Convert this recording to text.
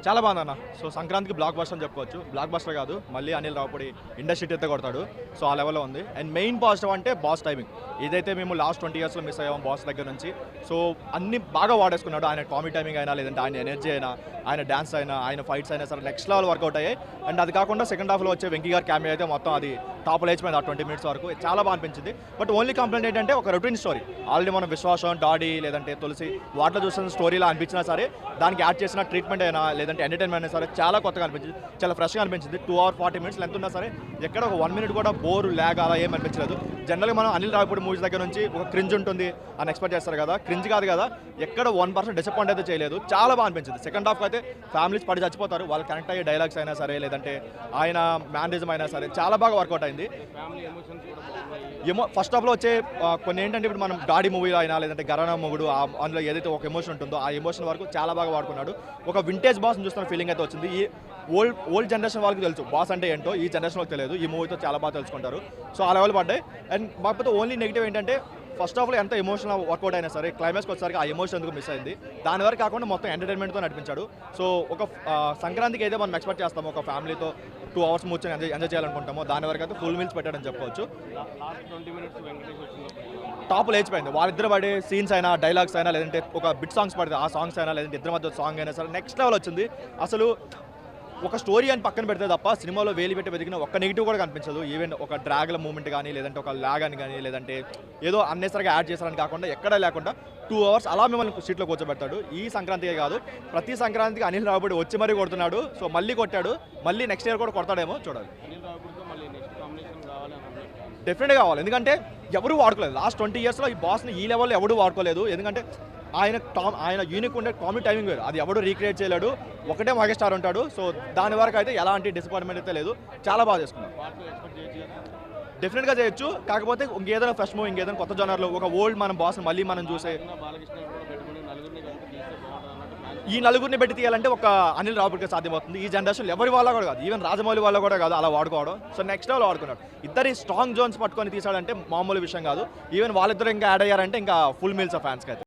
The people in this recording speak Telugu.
చాలా బాగుందన్న. సో సంక్రాంతికి బ్లాక్ బస్టర్ అని చెప్పుకోవచ్చు. బ్లాక్ బస్టర్ కాదు, మళ్ళీ అనిల్ రావుపూడి ఇండస్ట్రీ అయితే కొడతాడు. సో ఆ లెవెల్లో ఉంది. అండ్ మెయిన్ పాజిటివ్ అంటే బాస్ టైమింగ్. ఏదైతే మేము లాస్ట్ 20 ఇయర్స్లో మిస్ అయ్యాము బాస్ దగ్గర నుంచి, సో అన్ని బాగా వాడేసుకున్నాడు. ఆయన కామెడీ టైమింగ్ అయినా, లేదంటే ఆయన ఎనర్జీ అయినా, ఆయన డ్యాన్స్ అయినా, ఆయన ఫైట్స్ అయినా సరే నెక్స్ట్ లెవెల్ వర్కౌట్ అయ్యాయి. అండ్ అది కాకుండా సెకండ్ హాఫ్లో వచ్చే వెంకీ గారి క్యామియో అయితే మొత్తం అది టాప్ లేచిపోయింది ఆ 20 మినిట్స్ వరకు. చాలా బాగా అనిపించింది. బట్ ఓన్లీ కంప్లైంట్ ఏంటంటే ఒక రొటీన్ స్టోరీ. ఆల్రెడీ మనం విశ్వాసం, డాడీ, లేదంటే తులసి వాటిలో చూసిన స్టోరీలా అనిపించినా సరే దానికి యాడ్ చేసిన ట్రీట్మెంట్ అయినా, లేదంటే ఎంటర్టైన్మెంట్ అయినా సరే చాలా కొత్తగా అనిపించింది, చాలా ఫ్రెష్గా అనిపించింది. 2 hours 40 minutes లెంత్ ఉన్నా సరే ఎక్కడ ఒక 1 minute కూడా బోర్ ల్యాగ్ అలా ఏం అనిపించలేదు. జనరల్గా మనం అనిల్ రావిపూడి మూవీస్ దగ్గర నుంచి ఒక క్రింజ్ ఉంటుంది అని ఎక్స్పెక్ట్ చేస్తారు కదా, క్రింజ్ కాదు కదా, ఎక్కడ 1% డిసప్పాయింట్ అయితే చేయలేదు. చాలా బాగా అనిపించింది. సెకండ్ హాఫ్ అయితే ఫ్యామిలీస్ పడి చచ్చిపోతారు, వాళ్ళు కనెక్ట్ అయ్యే డైలాగ్స్ అయినా సరే, లేదంటే ఆయన మ్యానరిజం అయినా సరే చాలా బాగా వర్కౌట్ అయింది. ఫస్ట్ హాఫ్లో వచ్చే కొన్ని ఏంటంటే ఇప్పుడు మనం డాడీ మూవీలో అయినా, లేదంటే గరానా మొగుడు, అందులో ఏదైతే ఒక ఎమోషన్ ఉంటుందో ఆ ఎమోషన్ వరకు చాలా బాగా వాడుకున్నాడు. ఒక వింటేజ్ బాస్ చూస్తున్న ఫీలింగ్ అయితే వచ్చింది. ఈ ఓల్డ్ జనరేషన్ వాళ్ళకి తెలుసు బాస్ అంటే ఏంటో, ఈ జనరేషన్ వాళ్ళకి తెలియదు. ఈ మూవీతో చాలా బాగా తెలుసుకుంటారు. సో ఆ లెవెల్ పడ్డాయి. అండ్ కాకపోతే ఓన్లీ నెగిటివ్ ఏంటంటే ఫస్ట్ హాఫ్లో ఎంత ఎమోషనల్ వర్కౌట్ అయినా సరే క్లైమాక్స్కి వచ్చేసరికి ఆ ఎమోషన్ ఎందుకు మిస్ అయింది. దాని వరకు కాకుండా మొత్తం ఎంటర్టైన్మెంట్తో నడిపించాడు. సో ఒక సంక్రాంతికి అయితే మనం ఎక్స్పెక్ట్ చేస్తాము ఒక ఫ్యామిలీతో 2 hours కూర్చొని ఎంజాయ్ చేయాలనుకుంటామో దాని వరకు అయితే ఫుల్ మీల్స్ పెట్టాడని చెప్పవచ్చు. టాప్ లేచిపోయింది. వాళ్ళిద్దరు పడే సీన్స్ అయినా, డైలాగ్స్ అయినా, లేదంటే ఒక బిట్ సాంగ్స్ పడితే ఆ సాంగ్స్ అయినా, లేదంటే ఇద్దరి మధ్య సాంగ్ అయినా సరే నెక్స్ట్ లెవెల్ వచ్చింది. అసలు ఒక స్టోరీ అని పక్కన పెడితే తప్ప సినిమాలో వేలు పెట్టి వెతికిన ఒక్క నెగిటివ్ కూడా కనిపించదు. ఈవెన్ ఒక డ్రాగ్ల మూమెంట్ కానీ, లేదంటే ఒక ల్యాగ్ అని కానీ, లేదంటే ఏదో అన్నెసరిగా యాడ్ చేశారని కాకుండా ఎక్కడా లేకుండా 2 hours అలా మిమ్మల్ని సీట్లో కూర్చోబెడతాడు. ఈ సంక్రాంతికే కాదు, ప్రతి సంక్రాంతికి అనిల్ రావిపూడి వచ్చి మరీ కొడుతున్నాడు. సో మళ్ళీ కొట్టాడు, మళ్ళీ నెక్స్ట్ ఇయర్ కూడా కొడతాడేమో చూడాలి. డెఫినెట్గా కావాలి, ఎందుకంటే ఎవరు వాడుకోలేదు లాస్ట్ 20 yearsలో ఈ బాస్ని ఈ లెవెల్లో ఎవరు వాడుకోలేదు. ఎందుకంటే ఆయన యూనిక్ ఉండే కామెడీ టైమింగ్ వేరు, అది ఎవడు రీక్రియేట్ చేయలేడు. ఒకటే మెగాస్టార్ ఉంటాడు. సో దాని వరకు అయితే ఎలాంటి డిసప్పాయింట్మెంట్ అయితే లేదు. చాలా బాగా చేసుకున్నాం. డెఫినెట్గా చేయొచ్చు. కాకపోతే ఇంకేదైనా ఫ్రెష్ మూవీ, ఇంకేదైనా కొత్త జోనర్లో ఒక ఓల్డ్ మనం బాస్ మళ్ళీ మనం చూసే ఈ నలుగురిని పెట్టి తీయాలంటే ఒక అనిల్ రావిపూడికి సాధ్యమవుతుంది. ఈ జనరేషన్ ఎవరి వల్ల కూడా కాదు, ఈవెన్ రాజమౌళి వల్ల కూడా కాదు అలా వాడుకోవడం. సో నెక్స్ట్ లెవెల్ వాడుకున్నాడు. ఇద్దరి స్ట్రాంగ్ జోన్స్ పట్టుకొని తీసాడంటే మామూలు విషయం కాదు. ఈవెన్ వాళ్ళిద్దరు ఇంకా యాడ్ అయ్యారంటే ఇంకా ఫుల్ మీల్స్ ఆఫ్ ఫ్యాన్స్కి అయితే.